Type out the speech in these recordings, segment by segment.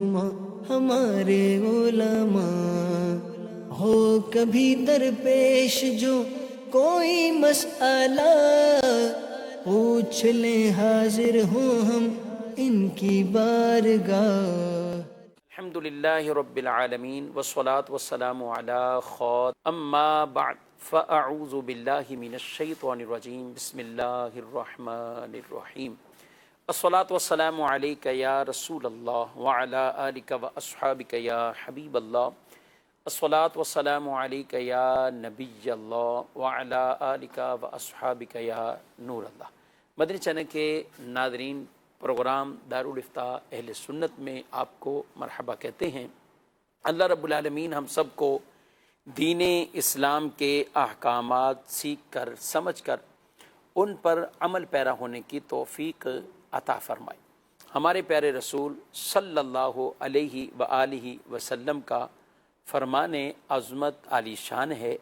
ہمارے علماء ہو کبھی درپیش جو کوئی مسئلہ پوچھ لیں، حاضر ہوں ہم ان کی بارگاہ۔ الحمد للہ رب العالمین والصلاة والسلام علی خاتم اما بعد فاعوذ باللہ من الشیطان الرجیم بسم اللہ الرحمن الرحیم الصلاة والسلام علیک یا رسول اللہ وعلی آلک واصحابک یا حبیب اللہ الصلاة والسلام علیک یا نبی اللہ وعلی آلک واصحابک یا نور اللہ۔ مدنی چینل کے ناظرین، پروگرام دارالافتاء اہل سنت میں آپ کو مرحبا کہتے ہیں۔ اللہ رب العالمین ہم سب کو دین اسلام کے احکامات سیکھ کر سمجھ کر ان پر عمل پیرا ہونے کی توفیق عطا فرمائے۔ ہمارے پیارے رسول صلی اللہ علیہ وآلہ وسلم کا فرمان عظمت عالی شان ہے،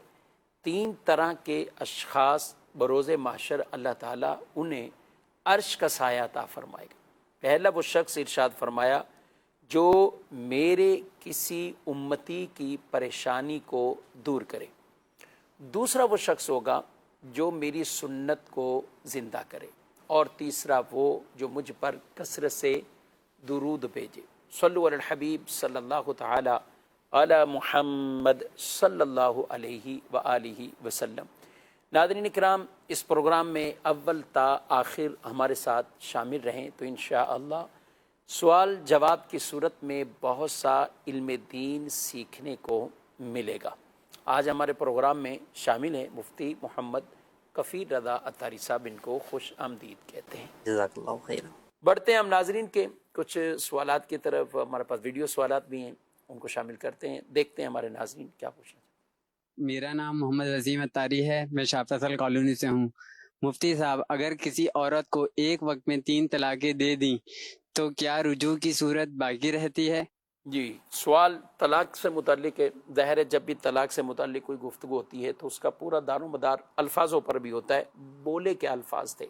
تین طرح کے اشخاص بروز محشر اللہ تعالیٰ انہیں عرش کا سایہ عطا فرمائے گا۔ پہلا وہ شخص ارشاد فرمایا جو میرے کسی امتی کی پریشانی کو دور کرے، دوسرا وہ شخص ہوگا جو میری سنت کو زندہ کرے، اور تیسرا وہ جو مجھ پر کثرت سے درود بھیجے۔ صلو علی الحبیب صلی اللہ تعالی علی محمد صلی اللہ علیہ وآلہ وسلم۔ ناظرین کرام، اس پروگرام میں اول تا آخر ہمارے ساتھ شامل رہیں تو انشاءاللہ سوال جواب کی صورت میں بہت سا علم دین سیکھنے کو ملے گا۔ آج ہمارے پروگرام میں شامل ہیں مفتی محمد کفیل رضا اتاری صاحب، ان کو خوش آمدید کہتے ہیں۔ جزاک اللہ خیر۔ بڑھتے ہیں ہم ناظرین کے کچھ سوالات کی طرف۔ ہمارے پاس ویڈیو سوالات بھی ہیں، ان کو شامل کرتے ہیں، دیکھتے ہیں ہمارے ناظرین کیا پوچھنا۔ میرا نام محمد وسیم اتاری ہے، میں شاہ فیصل کالونی سے ہوں۔ مفتی صاحب، اگر کسی عورت کو ایک وقت میں 3 طلاقیں دے دیں تو کیا رجوع کی صورت باقی رہتی ہے؟ جی، سوال طلاق سے متعلق ہے۔ ظاہر ہے جب بھی طلاق سے متعلق کوئی گفتگو ہوتی ہے تو اس کا پورا دار و مدار الفاظوں پر بھی ہوتا ہے، بولے کے الفاظ تھے۔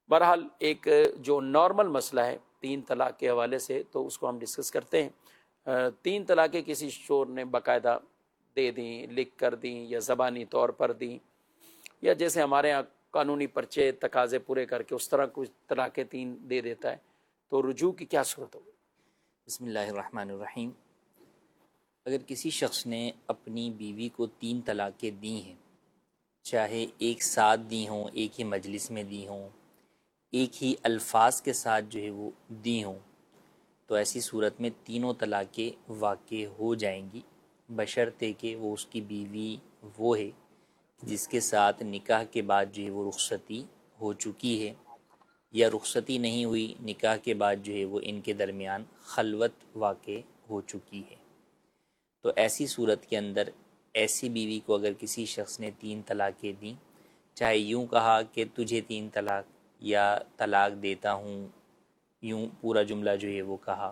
بہرحال ایک جو نارمل مسئلہ ہے 3 طلاق کے حوالے سے، تو اس کو ہم ڈسکس کرتے ہیں۔ 3 طلاقیں کسی شور نے باقاعدہ دے دیں، لکھ کر دیں، یا زبانی طور پر دیں، یا جیسے ہمارے ہاں قانونی پرچے تقاضے پورے کر کے اس طرح کچھ طلاقیں 3 دے دیتا ہے، تو رجوع کی کیا صورت ہوگی؟ بسم اللہ الرحمن الرحیم۔ اگر کسی شخص نے اپنی بیوی کو 3 طلاقیں دی ہیں، چاہے ایک ساتھ دی ہوں، ایک ہی مجلس میں دی ہوں، ایک ہی الفاظ کے ساتھ جو ہے وہ دی ہوں، تو ایسی صورت میں تینوں طلاقیں واقع ہو جائیں گی، بشرطے کہ وہ اس کی بیوی وہ ہے جس کے ساتھ نکاح کے بعد جو ہے وہ رخصتی ہو چکی ہے، یا رخصتی نہیں ہوئی، نکاح کے بعد جو ہے وہ ان کے درمیان خلوت واقع ہو چکی ہے۔ تو ایسی صورت کے اندر ایسی بیوی کو اگر کسی شخص نے 3 طلاقیں دیں، چاہے یوں کہا کہ تجھے 3 طلاق، یا طلاق دیتا ہوں، یوں پورا جملہ جو ہے وہ کہا،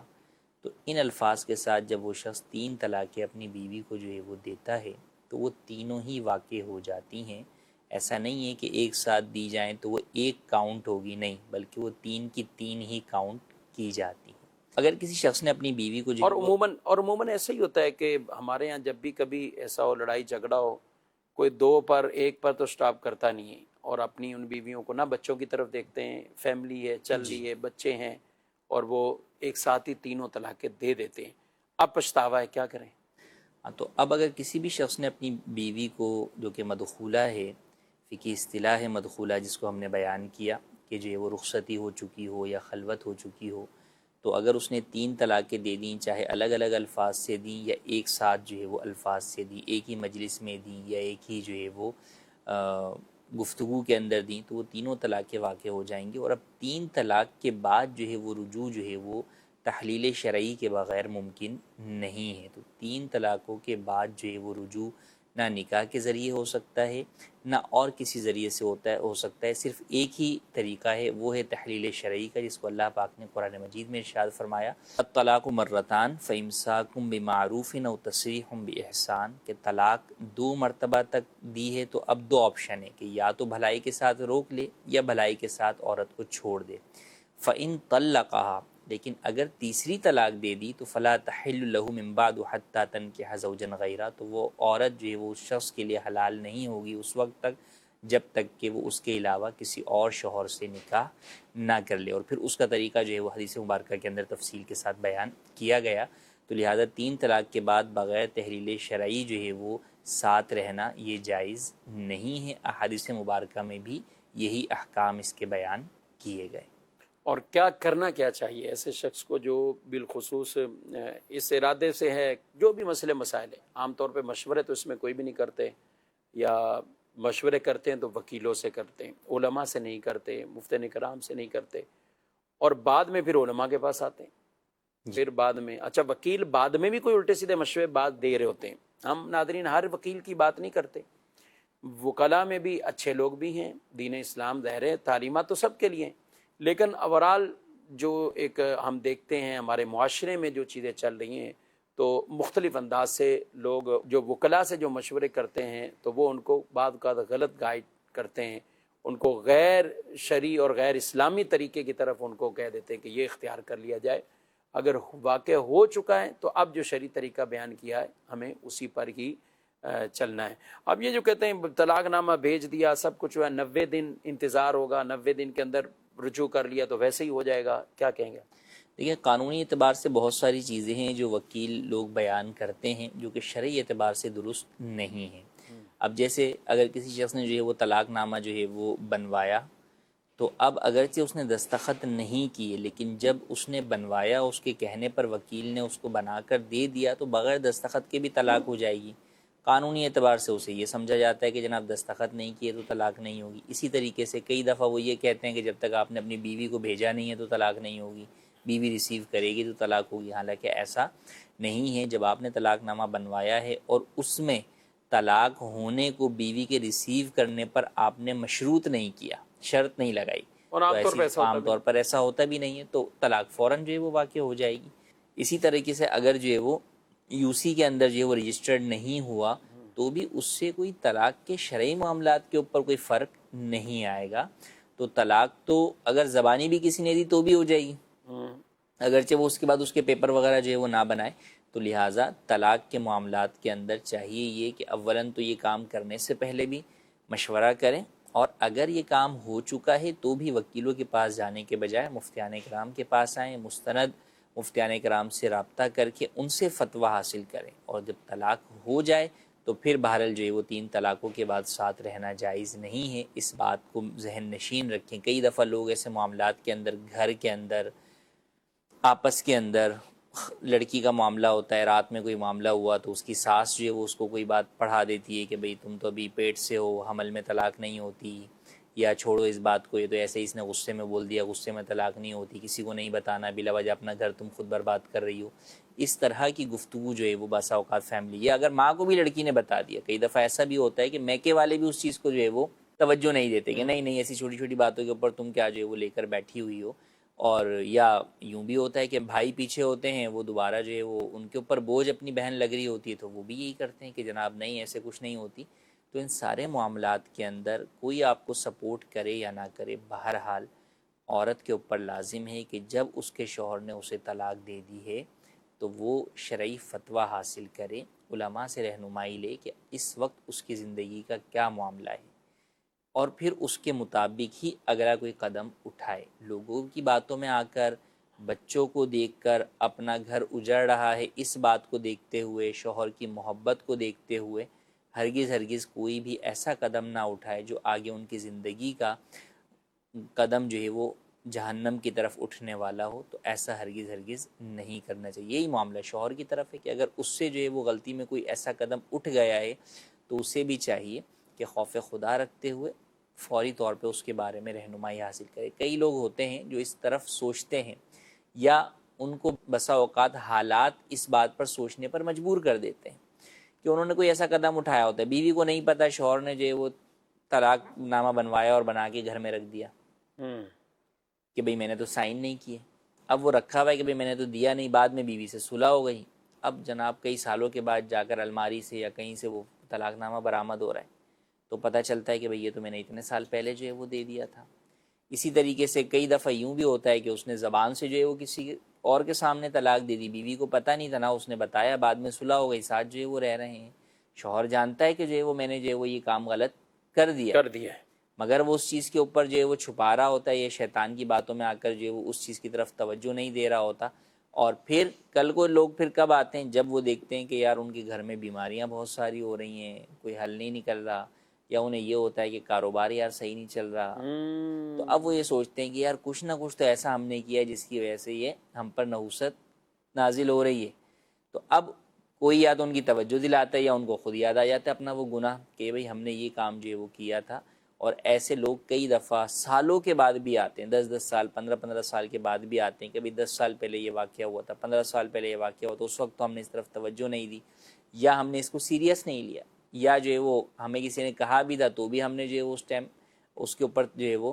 تو ان الفاظ کے ساتھ جب وہ شخص 3 طلاقیں اپنی بیوی کو جو ہے وہ دیتا ہے تو وہ تینوں ہی واقع ہو جاتی ہیں۔ ایسا نہیں ہے کہ ایک ساتھ دی جائیں تو وہ ایک کاؤنٹ ہوگی، نہیں، بلکہ وہ 3 کی 3 ہی کاؤنٹ کی جاتی ہیں۔ اگر کسی شخص نے اپنی بیوی کو جو اور عموماً ایسا ہی ہوتا ہے کہ ہمارے ہاں جب بھی کبھی ایسا ہو، لڑائی جھگڑا ہو، کوئی 2 پر 1 پر تو سٹاپ کرتا نہیں ہے، اور اپنی ان بیویوں کو نہ بچوں کی طرف دیکھتے ہیں، فیملی ہے، چل رہی ہے، بچے ہیں، اور وہ ایک ساتھ ہی تینوں طلاقیں دے دیتے ہیں۔ اب پچھتاوا ہے، کیا کریں؟ تو اب اگر کسی بھی شخص نے اپنی بیوی کو، جو کہ مدخولہ ہے، فقہی اصطلاح ہے مدخولہ جس کو ہم نے بیان کیا کہ جو ہے وہ رخصتی ہو چکی ہو یا خلوت ہو چکی ہو، تو اگر اس نے 3 طلاقیں دے دیں، چاہے الگ الگ الفاظ سے دیں یا ایک ساتھ جو ہے وہ الفاظ سے دیں، ایک ہی مجلس میں دیں یا ایک ہی جو ہے وہ گفتگو کے اندر دیں، تو وہ تینوں طلاقیں واقع ہو جائیں گی۔ اور اب 3 طلاق کے بعد جو ہے وہ رجوع جو ہے وہ تحلیل شرعی کے بغیر ممکن نہیں ہے۔ تو 3 طلاقوں کے بعد جو ہے وہ رجوع نہ نکاح کے ذریعے ہو سکتا ہے، نہ اور کسی ذریعے سے ہو سکتا ہے، صرف ایک ہی طریقہ ہے، وہ ہے تحلیل شرعی کا، جس کو اللہ پاک نے قرآن مجید میں ارشاد فرمایا، الطلاق مرتان فامساک بمعروف او تسریح باحسان، کہ طلاق 2 مرتبہ تک دی ہے تو اب 2 آپشن ہے کہ یا تو بھلائی کے ساتھ روک لے یا بھلائی کے ساتھ عورت کو چھوڑ دے۔ فإن طلقها، لیکن اگر تیسری طلاق دے دی تو فلا تحل له من بعد حتى تنكح زوجا غیرہ، تو وہ عورت جو ہے وہ اس شخص کے لیے حلال نہیں ہوگی اس وقت تک جب تک کہ وہ اس کے علاوہ کسی اور شوہر سے نکاح نہ کر لے، اور پھر اس کا طریقہ جو ہے وہ حدیث مبارکہ کے اندر تفصیل کے ساتھ بیان کیا گیا۔ تو لہٰذا 3 طلاق کے بعد بغیر تحلیل شرعی جو ہے وہ ساتھ رہنا یہ جائز نہیں ہے۔ احادیث مبارکہ میں بھی یہی احکام اس کے بیان کیے گئے۔ اور کیا کرنا کیا چاہیے ایسے شخص کو جو بالخصوص اس ارادے سے ہے، جو بھی مسئلے مسائل ہیں، عام طور پہ مشورے تو اس میں کوئی بھی نہیں کرتے، یا مشورے کرتے ہیں تو وکیلوں سے کرتے ہیں، علماء سے نہیں کرتے، مفتیان کرام سے نہیں کرتے، اور بعد میں پھر علماء کے پاس آتے ہیں، پھر بعد میں اچھا وکیل بعد میں بھی کوئی الٹے سیدھے مشورے بعد دے رہے ہوتے ہیں۔ ہم ناظرین ہر وکیل کی بات نہیں کرتے، وکلاء میں بھی اچھے لوگ بھی ہیں، دین اسلام ظاہر ہے تعلیمات تو سب کے لیے ہیں، لیکن اوورال جو ایک ہم دیکھتے ہیں ہمارے معاشرے میں جو چیزیں چل رہی ہیں، تو مختلف انداز سے لوگ جو وکلاء سے جو مشورے کرتے ہیں تو وہ ان کو بعد کا غلط گائیڈ کرتے ہیں، ان کو غیر شرعی اور غیر اسلامی طریقے کی طرف ان کو کہہ دیتے ہیں کہ یہ اختیار کر لیا جائے۔ اگر واقع ہو چکا ہے تو اب جو شرعی طریقہ بیان کیا ہے ہمیں اسی پر ہی چلنا ہے۔ اب یہ جو کہتے ہیں طلاق نامہ بھیج دیا، سب کچھ ہوا، 90 دن انتظار ہوگا، 90 دن کے اندر رجوع کر لیا تو ویسے ہی ہو جائے گا، کیا کہیں گے؟ دیکھیں، قانونی اعتبار سے بہت ساری چیزیں ہیں جو وکیل لوگ بیان کرتے ہیں جو کہ شرعی اعتبار سے درست نہیں ہیں۔ اب جیسے اگر کسی شخص نے جو ہے وہ طلاق نامہ جو ہے وہ بنوایا، تو اب اگرچہ اس نے دستخط نہیں کیے، لیکن جب اس نے بنوایا اس کے کہنے پر وکیل نے اس کو بنا کر دے دیا تو بغیر دستخط کے بھی طلاق ہو جائے گی۔ قانونی اعتبار سے اسے یہ سمجھا جاتا ہے کہ جناب دستخط نہیں کیے تو طلاق نہیں ہوگی۔ اسی طریقے سے کئی دفعہ وہ یہ کہتے ہیں کہ جب تک آپ نے اپنی بیوی کو بھیجا نہیں ہے تو طلاق نہیں ہوگی، بیوی ریسیو کرے گی تو طلاق ہوگی، حالانکہ ایسا نہیں ہے۔ جب آپ نے طلاق نامہ بنوایا ہے اور اس میں طلاق ہونے کو بیوی کے ریسیو کرنے پر آپ نے مشروط نہیں کیا، شرط نہیں لگائی، اور عام طور پر ایسا ہوتا بھی نہیں ہے، تو طلاق فوراً جو ہے وہ واقع ہو جائے گی۔ اسی طریقے سے اگر جو ہے وہ یو سی کے اندر جو ہے وہ رجسٹرڈ نہیں ہوا تو بھی اس سے کوئی طلاق کے شرعی معاملات کے اوپر کوئی فرق نہیں آئے گا۔ تو طلاق تو اگر زبانی بھی کسی نے دی تو بھی ہو جائے گی، اگرچہ وہ اس کے بعد اس کے پیپر وغیرہ جو ہے وہ نہ بنائے۔ تو لہٰذا طلاق کے معاملات کے اندر چاہیے یہ کہ اولاً تو یہ کام کرنے سے پہلے بھی مشورہ کریں، اور اگر یہ کام ہو چکا ہے تو بھی وکیلوں کے پاس جانے کے بجائے مفتیان کرام کے پاس آئیں، مستند مفتیان کرام سے رابطہ کر کے ان سے فتویٰ حاصل کریں، اور جب طلاق ہو جائے تو پھر بہرحال جو ہے وہ 3 طلاقوں کے بعد ساتھ رہنا جائز نہیں ہے۔ اس بات کو ذہن نشین رکھیں۔ کئی دفعہ لوگ ایسے معاملات کے اندر، گھر کے اندر، آپس کے اندر، لڑکی کا معاملہ ہوتا ہے، رات میں کوئی معاملہ ہوا تو اس کی ساس جو ہے وہ اس کو کوئی بات پڑھا دیتی ہے کہ بھئی تم تو ابھی پیٹ سے ہو، حمل میں طلاق نہیں ہوتی، یا چھوڑو اس بات کو، یہ تو ایسے ہی اس نے غصے میں بول دیا، غصے میں طلاق نہیں ہوتی، کسی کو نہیں بتانا، بلا وجہ اپنا گھر تم خود برباد کر رہی ہو۔ اس طرح کی گفتگو جو ہے وہ بسا اوقات فیملی، یا اگر ماں کو بھی لڑکی نے بتا دیا، کئی دفعہ ایسا بھی ہوتا ہے کہ میکے والے بھی اس چیز کو جو ہے وہ توجہ نہیں دیتے کہ نہیں ایسی چھوٹی چھوٹی باتوں کے اوپر تم کیا جو ہے وہ لے کر بیٹھی ہوئی ہو۔ اور یا یوں بھی ہوتا ہے کہ بھائی پیچھے ہوتے ہیں، وہ دوبارہ جو ہے وہ ان کے اوپر بوجھ اپنی بہن لگ رہی ہوتی ہے تو وہ بھی یہی کرتے ہیں کہ جناب نہیں ایسے کچھ نہیں ہوتی۔ تو ان سارے معاملات کے اندر کوئی آپ کو سپورٹ کرے یا نہ کرے، بہرحال عورت کے اوپر لازم ہے کہ جب اس کے شوہر نے اسے طلاق دے دی ہے تو وہ شرعی فتویٰ حاصل کرے، علماء سے رہنمائی لے کہ اس وقت اس کی زندگی کا کیا معاملہ ہے، اور پھر اس کے مطابق ہی اگلا کوئی قدم اٹھائے۔ لوگوں کی باتوں میں آ کر، بچوں کو دیکھ کر، اپنا گھر اجڑ رہا ہے اس بات کو دیکھتے ہوئے، شوہر کی محبت کو دیکھتے ہوئے ہرگز کوئی بھی ایسا قدم نہ اٹھائے جو آگے ان کی زندگی کا قدم جو ہے وہ جہنم کی طرف اٹھنے والا ہو۔ تو ایسا ہرگز نہیں کرنا چاہیے۔ یہی معاملہ شوہر کی طرف ہے کہ اگر اس سے جو ہے وہ غلطی میں کوئی ایسا قدم اٹھ گیا ہے تو اسے بھی چاہیے کہ خوف خدا رکھتے ہوئے فوری طور پہ اس کے بارے میں رہنمائی حاصل کرے۔ کئی لوگ ہوتے ہیں جو اس طرف سوچتے ہیں، یا ان کو بسا اوقات حالات اس بات پر سوچنے پر مجبور کر دیتے ہیں کہ انہوں نے کوئی ایسا قدم اٹھایا ہوتا ہے، بیوی کو نہیں پتہ، شوہر نے جو ہے وہ طلاق نامہ بنوایا اور بنا کے گھر میں رکھ دیا کہ بھئی میں نے تو سائن نہیں کیے۔ اب وہ رکھا ہوا ہے کہ بھئی میں نے تو دیا نہیں، بعد میں بیوی سے صلح ہو گئی، اب جناب کئی سالوں کے بعد جا کر الماری سے یا کہیں سے وہ طلاق نامہ برآمد ہو رہا ہے تو پتہ چلتا ہے کہ بھئی یہ تو میں نے اتنے سال پہلے جو ہے وہ دے دیا تھا۔ اسی طریقے سے کئی دفعہ یوں بھی ہوتا ہے کہ اس نے زبان سے جو ہے وہ کسی اور کے سامنے طلاق دے دی، بیوی کو پتہ نہیں تھا، نہ اس نے بتایا، بعد میں صلح ہو گئی، ساتھ جو ہے وہ رہ رہے ہیں، شوہر جانتا ہے کہ جو ہے وہ میں نے جو ہے وہ یہ کام غلط کر دیا، ہے۔ مگر وہ اس چیز کے اوپر جو ہے وہ چھپا رہا ہوتا ہے، یہ شیطان کی باتوں میں آ کر جو ہے وہ اس چیز کی طرف توجہ نہیں دے رہا ہوتا، اور پھر کل کو لوگ پھر کب آتے ہیں؟ جب وہ دیکھتے ہیں کہ یار ان کے گھر میں بیماریاں بہت ساری ہو رہی ہیں، کوئی حل نہیں نکل رہا، یا انہیں یہ ہوتا ہے کہ کاروبار یار صحیح نہیں چل رہا، تو اب وہ یہ سوچتے ہیں کہ یار کچھ نہ کچھ تو ایسا ہم نے کیا ہے جس کی وجہ سے یہ ہم پر نحوست نازل ہو رہی ہے۔ تو اب کوئی یا تو ان کی توجہ دلاتا ہے یا ان کو خود یاد آ جاتا ہے اپنا وہ گناہ کہ بھئی ہم نے یہ کام جو ہے وہ کیا تھا، اور ایسے لوگ کئی دفعہ سالوں کے بعد بھی آتے ہیں، 10 سال 15 سال کے بعد بھی آتے ہیں کہ بھئی 10 سال پہلے یہ واقعہ ہوا تھا، 15 سال پہلے یہ واقعہ ہوا تھا، اس وقت تو ہم نے اس طرف توجہ نہیں دی، یا ہم نے اس کو سیریس نہیں لیا، یا جو ہے وہ ہمیں کسی نے کہا بھی تھا تو بھی ہم نے جو ہے وہ اس ٹائم اس کے اوپر جو ہے وہ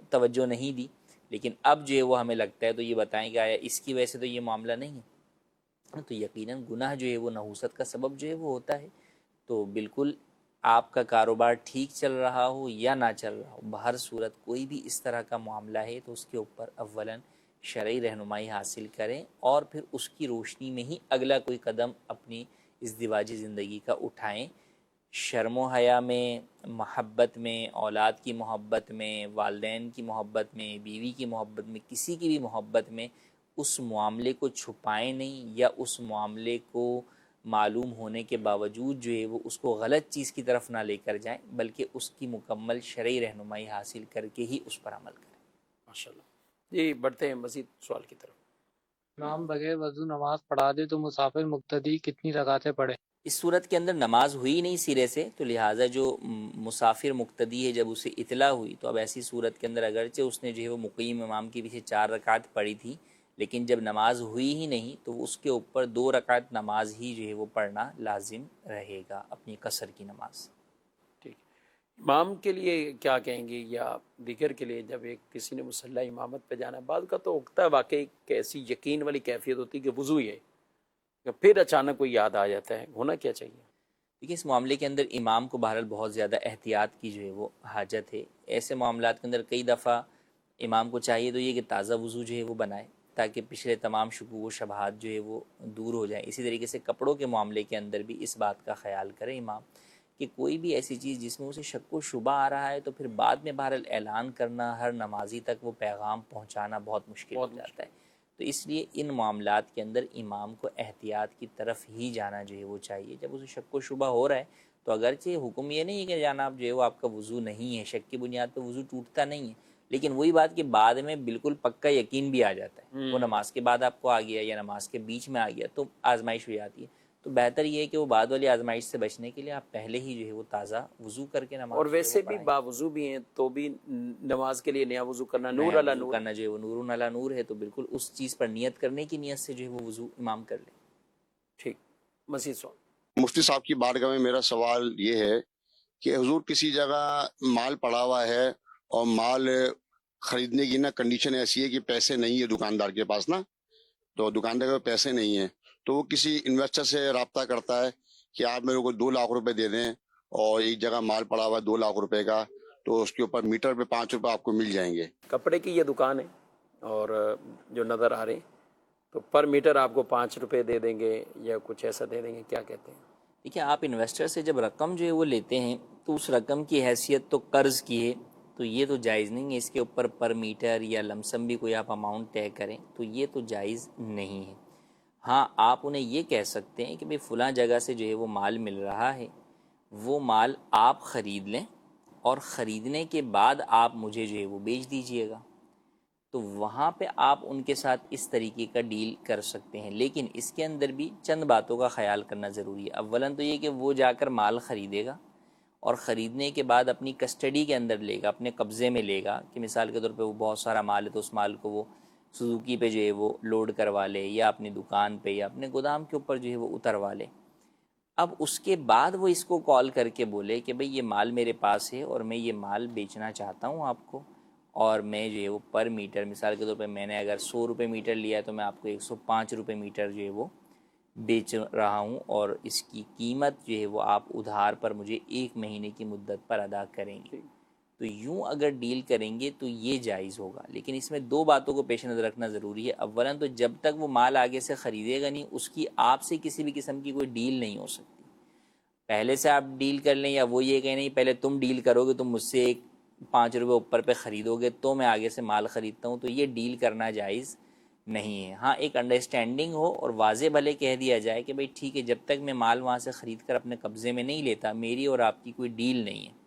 توجہ نہیں دی، لیکن اب جو ہے وہ ہمیں لگتا ہے، تو یہ بتائیں کہ آیا اس کی وجہ سے تو یہ معاملہ نہیں ہے؟ تو یقیناً گناہ جو ہے وہ نحوست کا سبب جو ہے وہ ہوتا ہے۔ تو بالکل آپ کا کاروبار ٹھیک چل رہا ہو یا نہ چل رہا ہو، بہر صورت کوئی بھی اس طرح کا معاملہ ہے تو اس کے اوپر اولاً شرعی رہنمائی حاصل کریں، اور پھر اس کی روشنی میں ہی اگلا کوئی قدم اپنی ازدواجی زندگی کا اٹھائیں۔ شرم و حیا میں، محبت میں، اولاد کی محبت میں، والدین کی محبت میں، بیوی کی محبت میں، کسی کی بھی محبت میں اس معاملے کو چھپائیں نہیں، یا اس معاملے کو معلوم ہونے کے باوجود جو ہے وہ اس کو غلط چیز کی طرف نہ لے کر جائیں، بلکہ اس کی مکمل شرعی رہنمائی حاصل کر کے ہی اس پر عمل کریں۔ ماشاءاللہ۔ جی بڑھتے ہیں مزید سوال کی طرف۔ امام بغیر وضو نماز پڑھا دے تو مسافر مقتدی کتنی رکعتیں پڑھے؟ اس صورت کے اندر نماز ہوئی نہیں سرے سے، تو لہٰذا جو مسافر مقتدی ہے جب اسے اطلاع ہوئی تو اب ایسی صورت کے اندر اگرچہ اس نے جو ہے وہ مقیم امام کے پیچھے 4 رکعت پڑھی تھی، لیکن جب نماز ہوئی ہی نہیں تو اس کے اوپر 2 رکعت نماز ہی جو ہے وہ پڑھنا لازم رہے گا، اپنی قصر کی نماز۔ ٹھیک، امام کے لیے کیا کہیں گے یا دیگر کے لیے جب ایک کسی نے مسلح امامت پہ جانا ہے؟ بعض کا تو اگتا ہے واقعی کہ ایسی یقین والی کیفیت ہوتی ہے کہ وضو ہی ہے، کہ پھر اچانک کوئی یاد آ جاتا ہے، ہونا کیا چاہیے؟ دیکھیے اس معاملے کے اندر امام کو بہرحال بہت زیادہ احتیاط کی جو ہے وہ حاجت ہے۔ ایسے معاملات کے اندر کئی دفعہ امام کو چاہیے تو یہ کہ تازہ وضو جو ہے وہ بنائے، تاکہ پچھلے تمام شکوک و شبہات جو ہے وہ دور ہو جائیں۔ اسی طریقے سے کپڑوں کے معاملے کے اندر بھی اس بات کا خیال کرے امام کہ کوئی بھی ایسی چیز جس میں اسے شک و شبہ آ رہا ہے تو پھر بعد میں بہرحال اعلان کرنا، ہر نمازی تک وہ پیغام پہنچانا بہت مشکل ہو جاتا ہے۔ تو اس لیے ان معاملات کے اندر امام کو احتیاط کی طرف ہی جانا جو ہے وہ چاہیے۔ جب اسے شک و شبہ ہو رہا ہے تو اگرچہ حکم یہ نہیں ہے کہ جناب جو ہے وہ آپ کا وضو نہیں ہے، شک کی بنیاد پہ وضو ٹوٹتا نہیں ہے، لیکن وہی بات کہ بعد میں بالکل پکا یقین بھی آ جاتا ہے، وہ نماز کے بعد آپ کو آ گیا یا نماز کے بیچ میں آ گیا تو آزمائش ہو جاتی ہے۔ تو بہتر یہ ہے کہ وہ بعد والی آزمائش سے بچنے کے لیے آپ پہلے ہی جو ہے وہ تازہ وضو کر کے نماز اور جو ہے وہ ویسے بھی پڑھائیں۔ باوضو بھی ہیں تو بھی نماز کے لیے نیا وضو کرنا، نور نیا علی وضو نور۔ کرنا جو ہے وہ نور علی نور ہے، تو بالکل اس چیز پر نیت کرنے کی نیت سے جو ہے وہ وضو امام کر لے۔ ٹھیک، مزید سوال۔ مفتی صاحب کی بارگاہ میں میرا سوال یہ ہے کہ حضور کسی جگہ مال پڑا ہوا ہے اور مال خریدنے کی نا کنڈیشن ایسی ہے کہ پیسے نہیں ہے دکاندار کے پاس نا، تو دکاندار کے پاس پیسے نہیں ہیں، تو وہ کسی انویسٹر سے رابطہ کرتا ہے کہ آپ میرے کو 2 لاکھ روپے دے دیں، اور ایک جگہ مال پڑا ہوا ہے 2 لاکھ روپے کا، تو اس کے اوپر میٹر پہ 5 روپے آپ کو مل جائیں گے۔ کپڑے کی یہ دکان ہے اور جو نظر آ رہے ہیں تو پر میٹر آپ کو 5 روپے دے دیں گے یا کچھ ایسا دے دیں گے، کیا کہتے ہیں؟ دیکھیے آپ انویسٹر سے جب رقم جو ہے وہ لیتے ہیں تو اس رقم کی حیثیت تو قرض کی ہے، تو یہ تو جائز نہیں ہے، اس کے اوپر پر میٹر یا لمسم بھی کوئی آپ اماؤنٹ طے کریں تو یہ تو جائز نہیں ہے۔ ہاں آپ انہیں یہ کہہ سکتے ہیں کہ بھئی فلاں جگہ سے جو ہے وہ مال مل رہا ہے، وہ مال آپ خرید لیں اور خریدنے کے بعد آپ مجھے جو ہے وہ بیچ دیجئے گا، تو وہاں پہ آپ ان کے ساتھ اس طریقے کا ڈیل کر سکتے ہیں، لیکن اس کے اندر بھی چند باتوں کا خیال کرنا ضروری ہے۔ اولاً تو یہ کہ وہ جا کر مال خریدے گا اور خریدنے کے بعد اپنی کسٹڈی کے اندر لے گا، اپنے قبضے میں لے گا، کہ مثال کے طور پہ وہ بہت سارا مال ہے تو اس مال کو وہ سوزوکی پہ جو ہے وہ لوڈ کروا لے، یا اپنی دکان پہ یا اپنے گودام کے اوپر جو ہے وہ اتروا لے۔ اب اس کے بعد وہ اس کو کال کر کے بولے کہ بھئی یہ مال میرے پاس ہے اور میں یہ مال بیچنا چاہتا ہوں آپ کو، اور میں جو ہے وہ پر میٹر، مثال کے طور پہ میں نے اگر 100 روپے میٹر لیا ہے تو میں آپ کو 105 روپے میٹر جو ہے وہ بیچ رہا ہوں، اور اس کی قیمت جو ہے وہ آپ ادھار پر مجھے 1 مہینے کی مدت پر ادا کریں گے۔ تو یوں اگر ڈیل کریں گے تو یہ جائز ہوگا، لیکن اس میں دو باتوں کو پیش نظر رکھنا ضروری ہے۔ اولاً تو جب تک وہ مال آگے سے خریدے گا نہیں، اس کی آپ سے کسی بھی قسم کی کوئی ڈیل نہیں ہو سکتی۔ پہلے سے آپ ڈیل کر لیں یا وہ یہ کہ نہیں پہلے تم ڈیل کرو گے، تم مجھ سے 5 روپے اوپر پہ خریدو گے تو میں آگے سے مال خریدتا ہوں، تو یہ ڈیل کرنا جائز نہیں ہے۔ ہاں ایک انڈرسٹینڈنگ ہو اور واضح بھلے کہہ دیا جائے کہ بھئی ٹھیک ہے، جب تک میں مال وہاں سے خرید کر اپنے قبضے میں نہیں لیتا، میری اور آپ کی کوئی ڈیل نہیں ہے،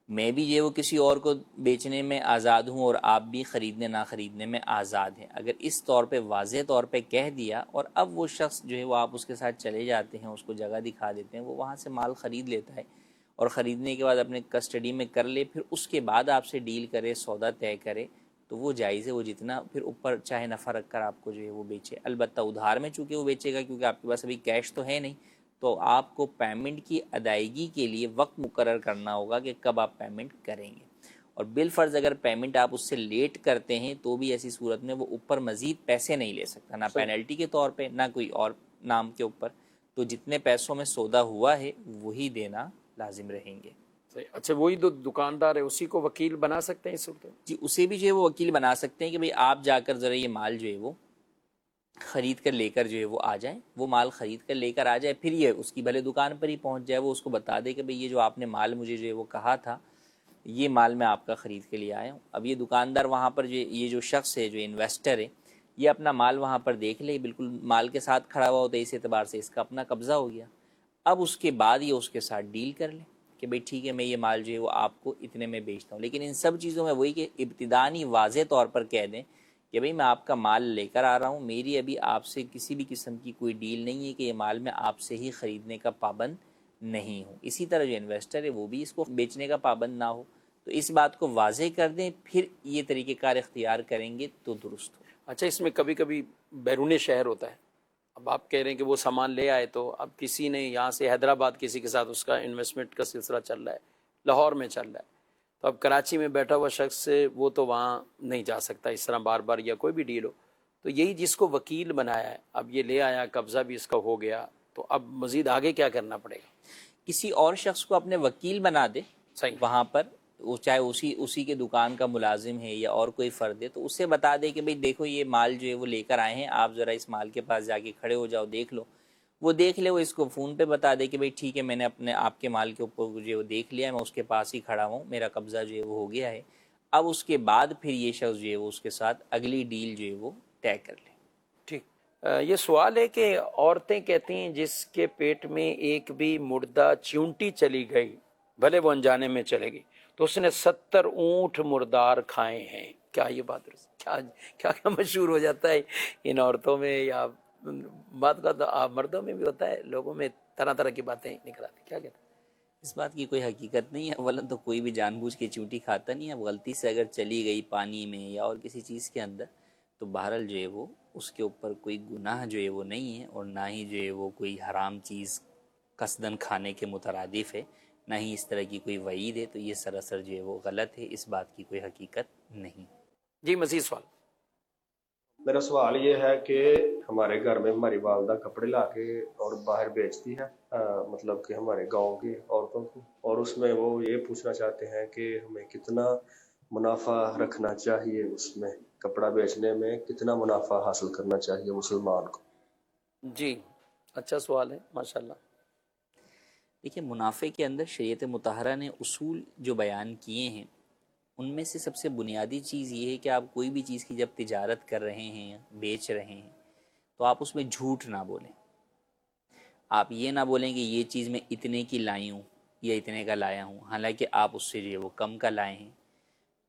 میں بھی یہ وہ کسی اور کو بیچنے میں آزاد ہوں اور آپ بھی خریدنے نہ خریدنے میں آزاد ہیں۔ اگر اس طور پہ واضح طور پہ کہہ دیا اور اب وہ شخص جو ہے وہ آپ اس کے ساتھ چلے جاتے ہیں، اس کو جگہ دکھا دیتے ہیں، وہ وہاں سے مال خرید لیتا ہے اور خریدنے کے بعد اپنے کسٹڈی میں کر لے، پھر اس کے بعد آپ سے ڈیل کرے، سودا طے کرے، تو وہ جائز ہے۔ وہ جتنا پھر اوپر چاہے نفع رکھ کر آپ کو جو ہے وہ بیچے، البتہ ادھار میں چونکہ وہ بیچے گا کیونکہ آپ کے پاس ابھی کیش تو ہے نہیں، تو آپ کو پیمنٹ کی ادائیگی کے لیے وقت مقرر کرنا ہوگا کہ کب آپ پیمنٹ کریں گے، اور بالفرض اگر پیمنٹ آپ اس سے لیٹ کرتے ہیں تو بھی ایسی صورت میں وہ اوپر مزید پیسے نہیں لے سکتا، نہ پینلٹی کے طور پہ نہ کوئی اور نام کے اوپر، تو جتنے پیسوں میں سودا ہوا ہے وہی دینا لازم رہیں گے۔ اچھا، وہی جو دکاندار ہے اسی کو وکیل بنا سکتے ہیں اس صورت میں؟ جی اسے بھی جو ہے وہ وکیل بنا سکتے ہیں کہ بھئی آپ جا کر ذرا یہ مال جو ہے وہ خرید کر لے کر جو ہے وہ آ جائیں، وہ مال خرید کر لے کر آ جائے، پھر یہ اس کی بھلے دکان پر ہی پہنچ جائے، وہ اس کو بتا دے کہ بھئی یہ جو آپ نے مال مجھے جو ہے وہ کہا تھا، یہ مال میں آپ کا خرید کے لیے آیا ہوں۔ اب یہ دکاندار وہاں پر جو یہ جو شخص ہے جو انویسٹر ہے، یہ اپنا مال وہاں پر دیکھ لے، بالکل مال کے ساتھ کھڑا ہوا ہوتا ہے، اس اعتبار سے اس کا اپنا قبضہ ہو گیا۔ اب اس کے بعد یہ اس کے ساتھ ڈیل کر لے کہ بھئی ٹھیک ہے میں یہ مال جو ہے وہ آپ کو اتنے میں بیچتا ہوں، لیکن ان سب چیزوں میں وہی کہ ابتدانی واضح طور پر کہہ دیں کہ بھئی میں آپ کا مال لے کر آ رہا ہوں، میری ابھی آپ سے کسی بھی قسم کی کوئی ڈیل نہیں ہے کہ یہ مال میں آپ سے ہی خریدنے کا پابند نہیں ہوں۔ اسی طرح جو انویسٹر ہے وہ بھی اس کو بیچنے کا پابند نہ ہو، تو اس بات کو واضح کر دیں، پھر یہ طریقہ کار اختیار کریں گے تو درست ہو۔ اچھا، اس میں کبھی کبھی بیرون شہر ہوتا ہے، اب آپ کہہ رہے ہیں کہ وہ سامان لے آئے، تو اب کسی نے یہاں سے حیدرآباد کسی کے ساتھ اس کا انویسٹمنٹ کا سلسلہ چل رہا ہے، لاہور میں چل رہا ہے، تو اب کراچی میں بیٹھا ہوا شخص سے وہ تو وہاں نہیں جا سکتا اس طرح بار بار، یا کوئی بھی ڈیل ہو، تو یہی جس کو وکیل بنایا ہے، اب یہ لے آیا، قبضہ بھی اس کا ہو گیا، تو اب مزید آگے کیا کرنا پڑے گا؟ کسی اور شخص کو اپنے وکیل بنا دے صحیح، وہاں پر، وہ چاہے اسی کے دکان کا ملازم ہے یا اور کوئی فرد ہے، تو اسے بتا دے کہ بھئی دیکھو یہ مال جو ہے وہ لے کر آئے ہیں، آپ ذرا اس مال کے پاس جا کے کھڑے ہو جاؤ، دیکھ لو، وہ دیکھ لے، وہ اس کو فون پہ بتا دے کہ بھئی ٹھیک ہے میں نے اپنے آپ کے مال کے اوپر جو ہے وہ دیکھ لیا، میں اس کے پاس ہی کھڑا ہوں، میرا قبضہ جو ہے وہ ہو گیا ہے۔ اب اس کے بعد پھر یہ شخص جو ہے وہ اس کے ساتھ اگلی ڈیل جو ہے وہ طے کر لے۔ ٹھیک۔ یہ سوال ہے کہ عورتیں کہتی ہیں جس کے پیٹ میں ایک بھی مردہ چیونٹی چلی گئی، بھلے وہ انجانے میں چلے گی، تو اس نے 70 اونٹ مردار کھائے ہیں، کیا یہ بات کیا کیا کیا مشہور ہو جاتا ہے ان عورتوں میں، یا بات کا تو مردوں میں بھی ہوتا ہے، لوگوں میں طرح طرح کی باتیں نکل آتی، کیا کہتے ہیں؟ اس بات کی کوئی حقیقت نہیں ہے، اولا تو کوئی بھی جان بوجھ کے چونٹی کھاتا نہیں ہے، اب غلطی سے اگر چلی گئی پانی میں یا اور کسی چیز کے اندر تو بہرحال جو ہے وہ اس کے اوپر کوئی گناہ جو ہے وہ نہیں ہے، اور نہ ہی جو ہے وہ کوئی حرام چیز قصداً کھانے کے مترادف ہے، نہ ہی اس طرح کی کوئی وعید ہے، تو یہ سراسر جو ہے وہ غلط ہے، اس بات کی کوئی حقیقت نہیں۔ جی مزید سوال؟ میرا سوال یہ ہے کہ ہمارے گھر میں ہماری والدہ کپڑے لا کے اور باہر بیچتی ہے، مطلب کہ ہمارے گاؤں کی عورتوں کو، اور اس میں وہ یہ پوچھنا چاہتے ہیں کہ ہمیں کتنا منافع رکھنا چاہیے، اس میں کپڑا بیچنے میں کتنا منافع حاصل کرنا چاہیے مسلمان کو؟ جی اچھا سوال ہے، ماشاءاللہ۔ دیکھیں منافع کے اندر شریعت مطہرہ نے اصول جو بیان کیے ہیں، ان میں سے سب سے بنیادی چیز یہ ہے کہ آپ کوئی بھی چیز کی جب تجارت کر رہے ہیں، بیچ رہے ہیں، تو آپ اس میں جھوٹ نہ بولیں۔ آپ یہ نہ بولیں کہ یہ چیز میں اتنے کی لائی ہوں یا اتنے کا لایا ہوں، حالانکہ آپ اس سے جو ہے وہ کم کا لائے ہیں،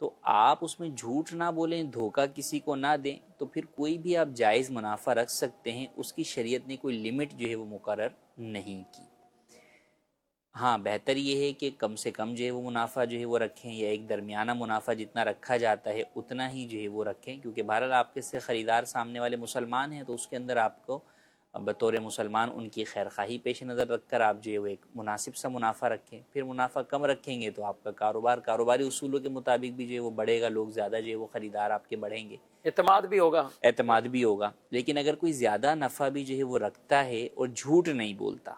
تو آپ اس میں جھوٹ نہ بولیں، دھوکہ کسی کو نہ دیں، تو پھر کوئی بھی آپ جائز منافع رکھ سکتے ہیں، اس کی شریعت نے کوئی لمٹ جو ہے وہ مقرر نہیں کی۔ ہاں بہتر یہ ہے کہ کم سے کم جو ہے وہ منافع جو ہے وہ رکھیں، یا ایک درمیانہ منافع جتنا رکھا جاتا ہے اتنا ہی جو ہے وہ رکھیں، کیونکہ بہرحال آپ کے سے خریدار سامنے والے مسلمان ہیں، تو اس کے اندر آپ کو بطور مسلمان ان کی خیر خواہی پیش نظر رکھ کر آپ جو ہے وہ ایک مناسب سا منافع رکھیں. پھر منافع کم رکھیں گے تو آپ کا کاروباری اصولوں کے مطابق بھی جو ہے وہ بڑھے گا, لوگ زیادہ جو ہے وہ خریدار آپ کے بڑھیں گے, اعتماد بھی ہوگا. لیکن اگر کوئی زیادہ نفع بھی جو ہے وہ رکھتا ہے اور جھوٹ نہیں بولتا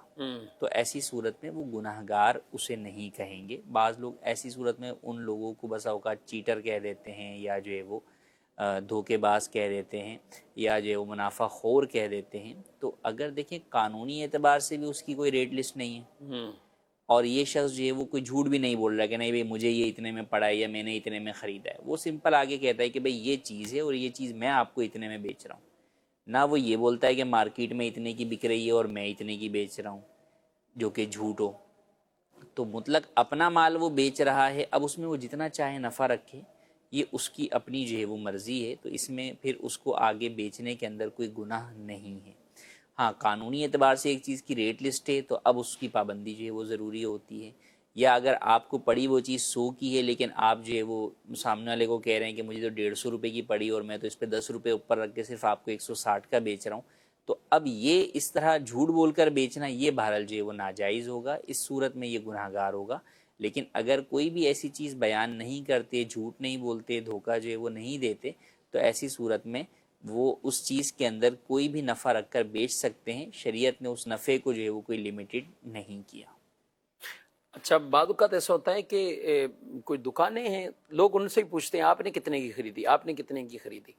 تو ایسی صورت میں وہ گناہگار اسے نہیں کہیں گے. بعض لوگ ایسی صورت میں ان لوگوں کو بسا اوقات چیٹر کہہ دیتے ہیں, یا جو ہے وہ دھوکے باز کہہ دیتے ہیں, یا جو ہے وہ منافع خور کہہ دیتے ہیں. تو اگر دیکھیں قانونی اعتبار سے بھی اس کی کوئی ریٹ لسٹ نہیں ہے, اور یہ شخص جو ہے وہ کوئی جھوٹ بھی نہیں بول رہا کہ نہیں بھائی مجھے یہ اتنے میں پڑا ہے یا میں نے اتنے میں خریدا ہے. وہ سمپل آگے کہتا ہے کہ بھائی یہ چیز ہے اور یہ چیز میں آپ کو اتنے میں بیچ رہا ہوں. نہ وہ یہ بولتا ہے کہ مارکیٹ میں اتنے کی بک رہی ہے اور میں اتنے کی بیچ رہا ہوں, جو کہ جھوٹ ہو. تو مطلق اپنا مال وہ بیچ رہا ہے, اب اس میں وہ جتنا چاہے نفع رکھے, یہ اس کی اپنی جو ہے وہ مرضی ہے. تو اس میں پھر اس کو آگے بیچنے کے اندر کوئی گناہ نہیں ہے. ہاں قانونی اعتبار سے ایک چیز کی ریٹ لسٹ ہے تو اب اس کی پابندی جو ہے وہ ضروری ہوتی ہے. یا اگر آپ کو پڑی وہ چیز 100 کی ہے لیکن آپ جو ہے وہ سامنے والے کو کہہ رہے ہیں کہ مجھے تو 150 روپے کی پڑی اور میں تو اس پہ 10 روپے اوپر رکھ کے صرف آپ کو 160 کا بیچ رہا ہوں, تو اب یہ اس طرح جھوٹ بول کر بیچنا یہ بہرحال جو ہے وہ ناجائز ہوگا. اس صورت میں یہ گناہگار ہوگا. لیکن اگر کوئی بھی ایسی چیز بیان نہیں کرتے, جھوٹ نہیں بولتے, دھوکہ جو ہے وہ نہیں دیتے, تو ایسی صورت میں وہ اس چیز کے اندر کوئی بھی نفع رکھ کر بیچ سکتے ہیں. شریعت نے اس نفع کو جو ہے وہ کوئی لمیٹڈ نہیں کیا. اچھا, بعض اوقات ایسا ہوتا ہے کہ کوئی دکانیں ہیں, لوگ ان سے ہی پوچھتے ہیں آپ نے کتنے کی خریدی, آپ نے کتنے کی خریدی,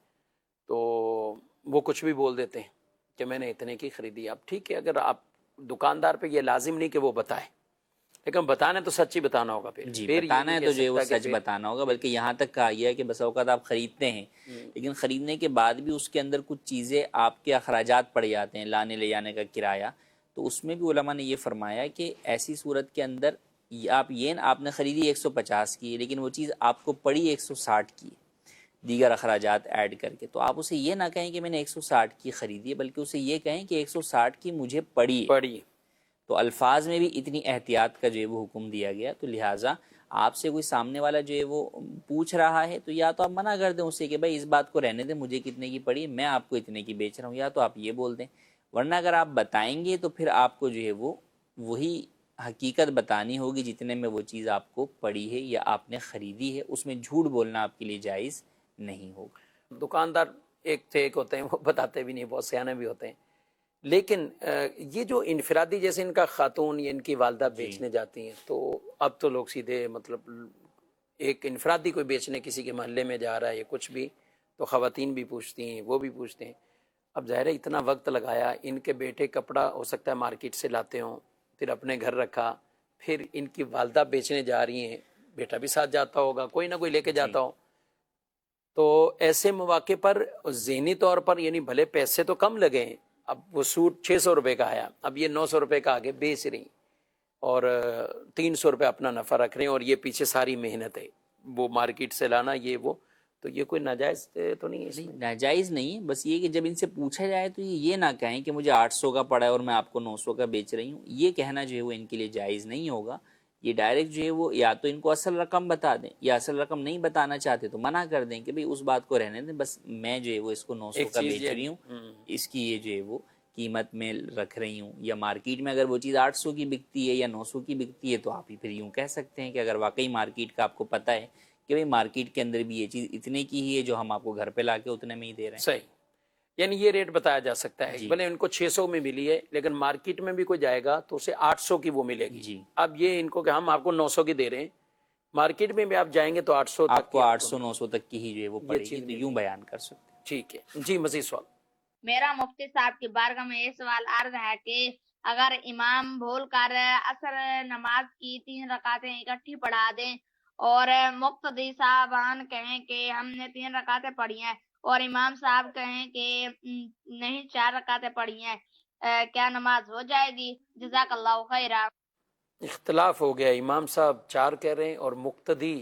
تو وہ کچھ بھی بول دیتے ہیں کہ میں نے اتنے کی خریدی. اب ٹھیک ہے, اگر آپ دکاندار پہ یہ لازم نہیں کہ وہ بتائے, لیکن بتانا تو سچ ہی بتانا ہوگا. جی بتانا ہے تو جو ہے وہ سچ بتانا ہوگا. بلکہ یہاں تک کہا گیا ہے کہ بس اوقات آپ خریدتے ہیں لیکن خریدنے کے بعد بھی اس کے اندر کچھ چیزیں آپ کے اخراجات پڑ جاتے ہیں, لانے لے جانے کا کرایہ. تو اس میں بھی علماء نے یہ فرمایا کہ ایسی صورت کے اندر آپ نے خریدی 150 کی لیکن وہ چیز آپ کو پڑی 160 کی, دیگر اخراجات ایڈ کر کے, تو آپ اسے یہ نہ کہیں کہ میں نے 160 کی خریدی ہے, بلکہ اسے یہ کہیں کہ 160 کی مجھے پڑی. تو الفاظ میں بھی اتنی احتیاط کا جو ہے وہ حکم دیا گیا. تو لہٰذا آپ سے کوئی سامنے والا جو ہے وہ پوچھ رہا ہے تو یا تو آپ منع کر دیں اسے کہ بھائی اس بات کو رہنے دیں, مجھے کتنے کی پڑی, میں آپ کو اتنے کی بیچ رہا ہوں, یا تو آپ یہ بول دیں. ورنہ اگر آپ بتائیں گے تو پھر آپ کو جو ہے وہ وہی حقیقت بتانی ہوگی جتنے میں وہ چیز آپ کو پڑی ہے یا آپ نے خریدی ہے. اس میں جھوٹ بولنا آپ کے لیے جائز نہیں ہوگا. دکاندار ایک ہوتے ہیں, وہ بتاتے بھی نہیں, بہت سیانے بھی ہوتے ہیں. لیکن یہ جو انفرادی, جیسے ان کا خاتون یا ان کی والدہ بیچنے جاتی ہیں, تو اب تو لوگ سیدھے مطلب ایک انفرادی کوئی بیچنے کسی کے محلے میں جا رہا ہے یا کچھ بھی, تو خواتین بھی پوچھتی ہیں, وہ بھی پوچھتے ہیں. اب ظاہر ہے اتنا وقت لگایا, ان کے بیٹے کپڑا ہو سکتا ہے مارکیٹ سے لاتے ہوں, پھر اپنے گھر رکھا, پھر ان کی والدہ بیچنے جا رہی ہیں, بیٹا بھی ساتھ جاتا ہوگا, کوئی نہ کوئی لے کے جاتا ہو. تو ایسے مواقع پر ذہنی طور پر یعنی بھلے پیسے تو کم لگے ہیں, اب وہ سوٹ 600 روپے کا آیا, اب یہ 900 روپے کا آگے بیچ رہی اور 300 روپے اپنا نفع رکھ رہے ہیں, اور یہ پیچھے ساری محنت ہے وہ مارکیٹ سے لانا, یہ وہ, تو یہ کوئی ناجائز تو نہیں ہے؟ نہیں ناجائز نہیں, بس یہ کہ جب ان سے پوچھا جائے تو یہ نہ کہیں کہ مجھے 800 کا پڑا ہے اور میں آپ کو 900 کا بیچ رہی ہوں. یہ کہنا جو ہے وہ ان کے لیے جائز نہیں ہوگا. یہ ڈائریکٹ جو ہے وہ یا تو ان کو اصل رقم بتا دیں, یا اصل رقم نہیں بتانا چاہتے تو منع کر دیں کہ بھئی اس بات کو رہنے دیں, بس میں جو ہے وہ اس کو 900 کا بیچ رہی ہوں, اس کی یہ جو ہے وہ قیمت میں رکھ رہی ہوں. یا مارکیٹ میں اگر وہ چیز 800 کی بکتی ہے یا 900 کی بکتی ہے تو آپ ہی پھر یوں کہہ سکتے ہیں کہ اگر واقعی مارکیٹ کا آپ کو پتہ ہے کہ بھئی مارکیٹ کے اندر بھی یہ چیز اتنے کی ہی ہے جو ہم آپ کو گھر پہ لا کے اتنے میں ہی دے رہے ہیں. صحیح, یعنی یہ ریٹ بتایا جا سکتا ہے. بھلے ان کو 600 میں ملی ہے لیکن مارکیٹ میں بھی کوئی جائے گا تو اسے 800 کی وہ ملے گی. اب یہ ان کو کہ ہم آپ کو 900 کی دے رہے ہیں, مارکیٹ میں بھی آپ جائیں گے تو 800 آپ کو 800-900 تک کی ہی جو ہے وہ پڑے گی, تو یوں بیان کر سکتے ہیں. ٹھیک ہے جی, مزید سوال. میرا مفتی صاحب کی بارگاہ میں یہ سوال عرض ہے کہ اگر امام بھول کر عصر نماز کی 3 رکعتیں اکٹھی پڑھا دیں اور مقتدی صاحبان کہیں کہ ہم نے 3 رکعتیں پڑھی ہیں اور امام صاحب کہیں کہ نہیں 4 رکعتیں پڑھی ہیں, کیا نماز ہو جائے گی؟ جزاک اللہ خیرا. اختلاف ہو گیا, امام صاحب 4 کہہ رہے ہیں اور مقتدی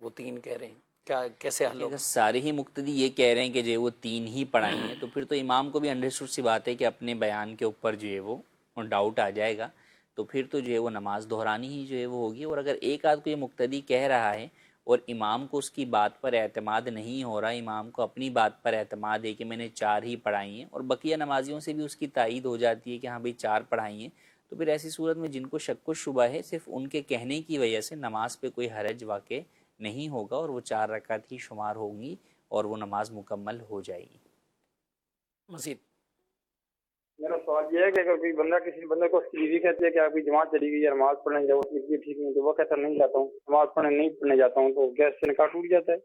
وہ 3 کہہ رہے ہیں, کیا کیسے حل ہوگا؟ سارے ہی مقتدی یہ کہہ رہے ہیں کہ جو وہ 3 ہی پڑھائی ہیں, تو پھر تو امام کو بھی انڈرسٹوڈ سی بات ہے کہ اپنے بیان کے اوپر جو ہے وہ ڈاؤٹ آ جائے گا, تو پھر تو جو ہے وہ نماز دہرانی ہی جو ہے وہ ہوگی. اور اگر ایک آدھ کو یہ مقتدی کہہ رہا ہے اور امام کو اس کی بات پر اعتماد نہیں ہو رہا، امام کو اپنی بات پر اعتماد ہے کہ میں نے 4 ہی پڑھائی ہیں، اور بقیہ نمازیوں سے بھی اس کی تائید ہو جاتی ہے کہ ہاں بھئی 4 پڑھائی ہیں، تو پھر ایسی صورت میں جن کو شک و شبہ ہے صرف ان کے کہنے کی وجہ سے نماز پہ کوئی حرج واقع نہیں ہوگا، اور وہ 4 رکعت ہی شمار ہوں گی اور وہ نماز مکمل ہو جائے گی۔ مزید میرا سوال یہ ہے کہ اگر کوئی بندہ کسی بندے کو اس کی بیوی کہتی ہے کہ آپ کی جماعت چلی گئی ہے نماز پڑھنے جاؤ، اس کی ٹھیک نہیں، تو وہ کہتا نہیں جاتا ہوں، نماز نہیں پڑھنے جاتا ہوں، تو کیا اس سے نکاح ٹوٹ جاتا ہے؟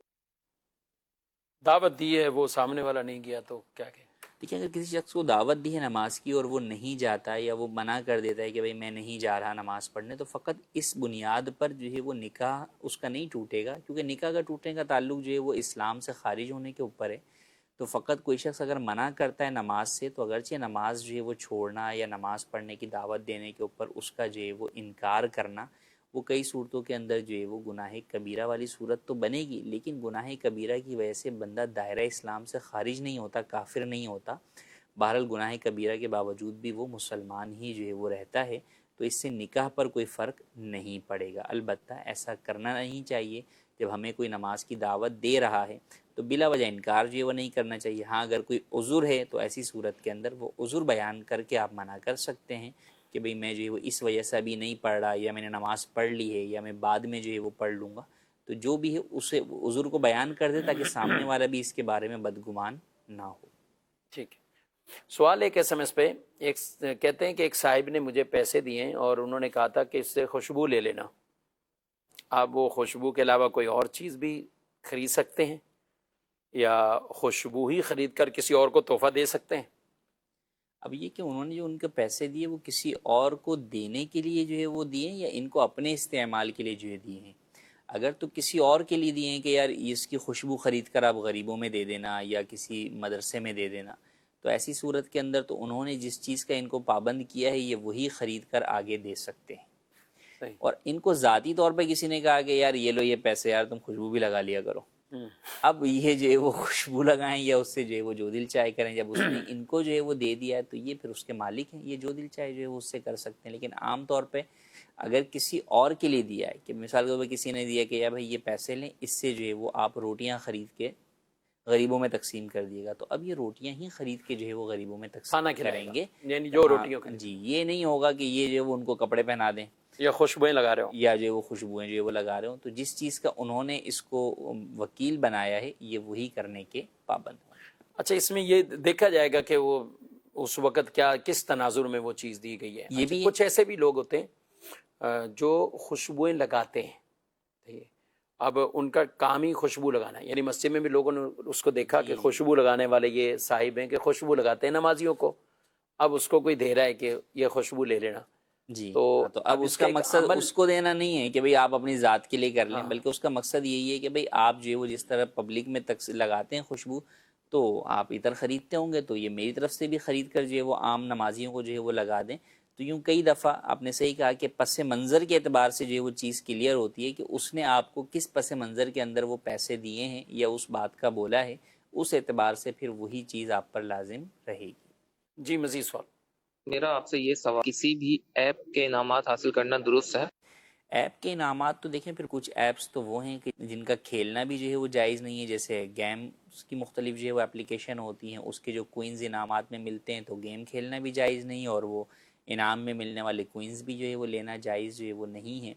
دعوت دی ہے وہ سامنے والا نہیں گیا تو کیا کہ دیکھیں اگر کسی شخص کو دعوت دی ہے نماز کی اور وہ نہیں جاتا ہے یا وہ منع کر دیتا ہے کہ بھئی میں نہیں جا رہا نماز پڑھنے، تو فقط اس بنیاد پر جو ہے وہ نکاح اس کا نہیں ٹوٹے گا، کیونکہ نکاح کا ٹوٹنے کا تعلق جو ہے وہ اسلام سے خارج ہونے کے اوپر ہے۔ تو فقط کوئی شخص اگر منع کرتا ہے نماز سے، تو اگرچہ نماز جو ہے وہ چھوڑنا یا نماز پڑھنے کی دعوت دینے کے اوپر اس کا جو ہے وہ انکار کرنا، وہ کئی صورتوں کے اندر جو ہے وہ گناہ کبیرہ والی صورت تو بنے گی، لیکن گناہ کبیرہ کی وجہ سے بندہ دائرہ اسلام سے خارج نہیں ہوتا، کافر نہیں ہوتا۔ بہرحال گناہ کبیرہ کے باوجود بھی وہ مسلمان ہی جو ہے وہ رہتا ہے، تو اس سے نکاح پر کوئی فرق نہیں پڑے گا۔ البتہ ایسا کرنا نہیں چاہیے، جب ہمیں کوئی نماز کی دعوت دے رہا ہے تو بلا وجہ انکار جو ہے وہ نہیں کرنا چاہیے۔ ہاں اگر کوئی عذر ہے تو ایسی صورت کے اندر وہ عذر بیان کر کے آپ منع کر سکتے ہیں کہ بھئی میں جو ہے وہ اس وجہ سے ابھی نہیں پڑھ رہا، یا میں نے نماز پڑھ لی ہے، یا میں بعد میں جو ہے وہ پڑھ لوں گا، تو جو بھی ہے اسے عذر کو بیان کر دے تاکہ سامنے والا بھی اس کے بارے میں بدگمان نہ ہو۔ ٹھیک ہے۔ سوال ایک SMS پہ ایک کہتے ہیں کہ ایک صاحب نے مجھے پیسے دیے ہیں اور انہوں نے کہا تھا کہ اس سے خوشبو لے لینا، آپ وہ خوشبو کے علاوہ کوئی اور چیز بھی خرید سکتے ہیں یا خوشبو ہی خرید کر کسی اور کو تحفہ دے سکتے ہیں؟ اب یہ کہ انہوں نے جو ان کے پیسے دیے وہ کسی اور کو دینے کے لیے جو ہے وہ دیے ہیں یا ان کو اپنے استعمال کے لیے جو ہے دیے ہیں؟ اگر تو کسی اور کے لیے دیے ہیں کہ یار اس کی خوشبو خرید کر آپ غریبوں میں دے دینا یا کسی مدرسے میں دے دینا، تو ایسی صورت کے اندر تو انہوں نے جس چیز کا ان کو پابند کیا ہے یہ وہی خرید کر آگے دے سکتے ہیں۔ صحیح۔ اور ان کو ذاتی طور پہ کسی نے کہا کہ یار یہ لو یہ پیسے، یار تم خوشبو بھی لگا لیا کرو، اب یہ جو ہے وہ خوشبو لگائیں یا اس سے جو ہے وہ جو دل چاہے کریں، جب اس نے ان کو جو ہے وہ دے دیا ہے تو یہ پھر اس کے مالک ہیں، یہ جو دل چاہے جو ہے وہ اس سے کر سکتے ہیں۔ لیکن عام طور پہ اگر کسی اور کے لیے دیا ہے، کہ مثال کے طور پہ کسی نے دیا کہ یار بھائی یہ پیسے لیں، اس سے جو ہے وہ آپ روٹیاں خرید کے غریبوں میں تقسیم کر دیے گا، تو اب یہ روٹیاں ہی خرید کے جو ہے وہ غریبوں میں تقسیم کریں گے، یعنی جو روٹیوں کے جی، یہ نہیں ہوگا کہ یہ جو ہے وہ ان کو کپڑے پہنا دیں یا خوشبوئیں لگا رہے ہوں یا جو وہ خوشبوئیں جو وہ لگا رہے ہوں، تو جس چیز کا انہوں نے اس کو وکیل بنایا ہے یہ وہی کرنے کے پابند ہوں۔ اچھا، اس میں یہ دیکھا جائے گا کہ وہ اس وقت کیا کس تناظر میں وہ چیز دی گئی ہے؟ یہ بھی کچھ ایسے بھی لوگ ہوتے ہیں جو خوشبوئیں لگاتے ہیں، ٹھیک ہے، اب ان کا کام ہی خوشبو لگانا ہے، یعنی مسجد میں بھی لوگوں نے اس کو دیکھا کہ خوشبو لگانے والے یہ صاحب ہیں کہ خوشبو لگاتے ہیں نمازیوں کو، اب اس کو کوئی دے رہا ہے کہ یہ خوشبو لے لینا، جی، تو اب اس کا مقصد اس کو دینا نہیں ہے کہ بھئی آپ اپنی ذات کے لیے کر لیں، بلکہ اس کا مقصد یہی ہے کہ بھئی آپ جو ہے وہ جس طرح پبلک میں لگاتے ہیں خوشبو، تو آپ ادھر خریدتے ہوں گے تو یہ میری طرف سے بھی خرید کر جو ہے وہ عام نمازیوں کو جو ہے وہ لگا دیں۔ تو یوں کئی دفعہ آپ نے صحیح کہا کہ پس منظر کے اعتبار سے جو ہے وہ چیز کلیئر ہوتی ہے کہ اس نے آپ کو کس پس منظر کے اندر وہ پیسے دیے ہیں یا اس بات کا بولا ہے، اس اعتبار سے پھر وہی چیز آپ پر لازم رہے گی۔ جی، مزید سوال۔ میرا آپ سے یہ سوال، کسی بھی ایپ کے انعامات حاصل کرنا درست ہے؟ ایپ کے انعامات تو دیکھیں پھر کچھ ایپس تو وہ ہیں کہ جن کا کھیلنا بھی جو ہے وہ جائز نہیں ہے، جیسے گیمز کی مختلف جو ہے وہ اپلیکیشن ہوتی ہیں، اس کے جو کوئنز انعامات میں ملتے ہیں تو گیم کھیلنا بھی جائز نہیں، اور وہ انعام میں ملنے والے کوئنز بھی جو ہے وہ لینا جائز جو ہے وہ نہیں ہے۔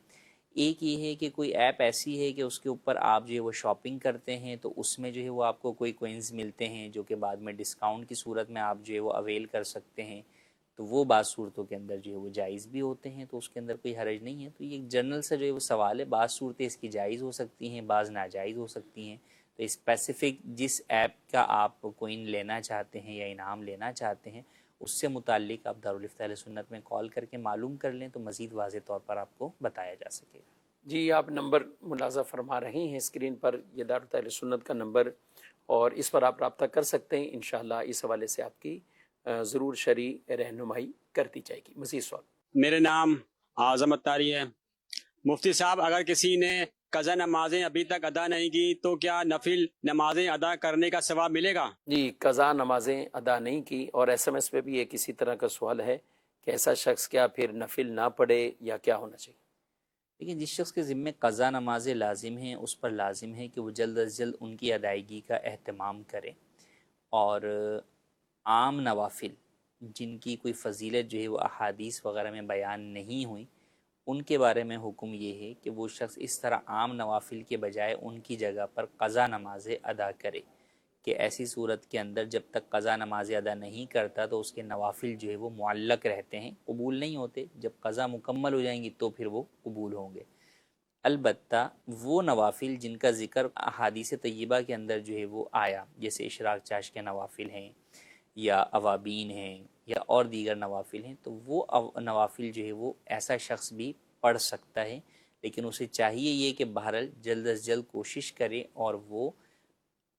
ایک یہ ہے کہ کوئی ایپ ایسی ہے کہ اس کے اوپر آپ جو ہے وہ شاپنگ کرتے ہیں تو اس میں جو ہے وہ آپ کو کوئی کوئنز ملتے ہیں جو کہ بعد میں ڈسکاؤنٹ کی صورت میں آپ جو ہے وہ اویل کر سکتے ہیں، تو وہ بعض صورتوں کے اندر جو ہے وہ جائز بھی ہوتے ہیں، تو اس کے اندر کوئی حرج نہیں ہے۔ تو یہ ایک جنرل سے جو ہے وہ سوال ہے، بعض صورتیں اس کی جائز ہو سکتی ہیں، بعض ناجائز ہو سکتی ہیں، تو اسپیسیفک جس ایپ کا آپ کوئن لینا چاہتے ہیں یا انعام لینا چاہتے ہیں اس سے متعلق آپ دارالفتہ اہل سنت میں کال کر کے معلوم کر لیں تو مزید واضح طور پر آپ کو بتایا جا سکے گا۔ جی، آپ نمبر ملاحظہ فرما رہے ہیں اسکرین پر، یہ دارالفتہ اہل سنت کا نمبر، اور اس پر آپ رابطہ کر سکتے ہیں، انشاءاللہ اس حوالے سے آپ کی ضرور شرعی رہنمائی کر دی جائے گی۔ مزید سوال۔ میرے نام اعظم اتاری ہے۔ مفتی صاحب، اگر کسی نے قضا نمازیں ابھی تک ادا نہیں کی تو کیا نفل نمازیں ادا کرنے کا ثواب ملے گا؟ جی، قضا نمازیں ادا نہیں کی، اور SMS پہ بھی ایک اسی طرح کا سوال ہے کہ ایسا شخص کیا پھر نفل نہ پڑھے یا کیا ہونا چاہیے؟ لیکن جس شخص کے ذمے قضا نمازیں لازم ہیں اس پر لازم ہے کہ وہ جلد از جلد ان کی ادائیگی کا اہتمام کرے، اور عام نوافل جن کی کوئی فضیلت جو ہے وہ احادیث وغیرہ میں بیان نہیں ہوئی، ان کے بارے میں حکم یہ ہے کہ وہ شخص اس طرح عام نوافل کے بجائے ان کی جگہ پر قضا نمازیں ادا کرے، کہ ایسی صورت کے اندر جب تک قضا نمازیں ادا نہیں کرتا تو اس کے نوافل جو ہے وہ معلق رہتے ہیں، قبول نہیں ہوتے، جب قضا مکمل ہو جائیں گی تو پھر وہ قبول ہوں گے۔ البتہ وہ نوافل جن کا ذکر احادیث طیبہ کے اندر جو ہے وہ آیا، جیسے اشراق چاش کے نوافل ہیں یا اوابین ہیں یا اور دیگر نوافل ہیں، تو وہ نوافل جو ہے وہ ایسا شخص بھی پڑھ سکتا ہے، لیکن اسے چاہیے یہ کہ بہرحال جلد از جلد کوشش کرے اور وہ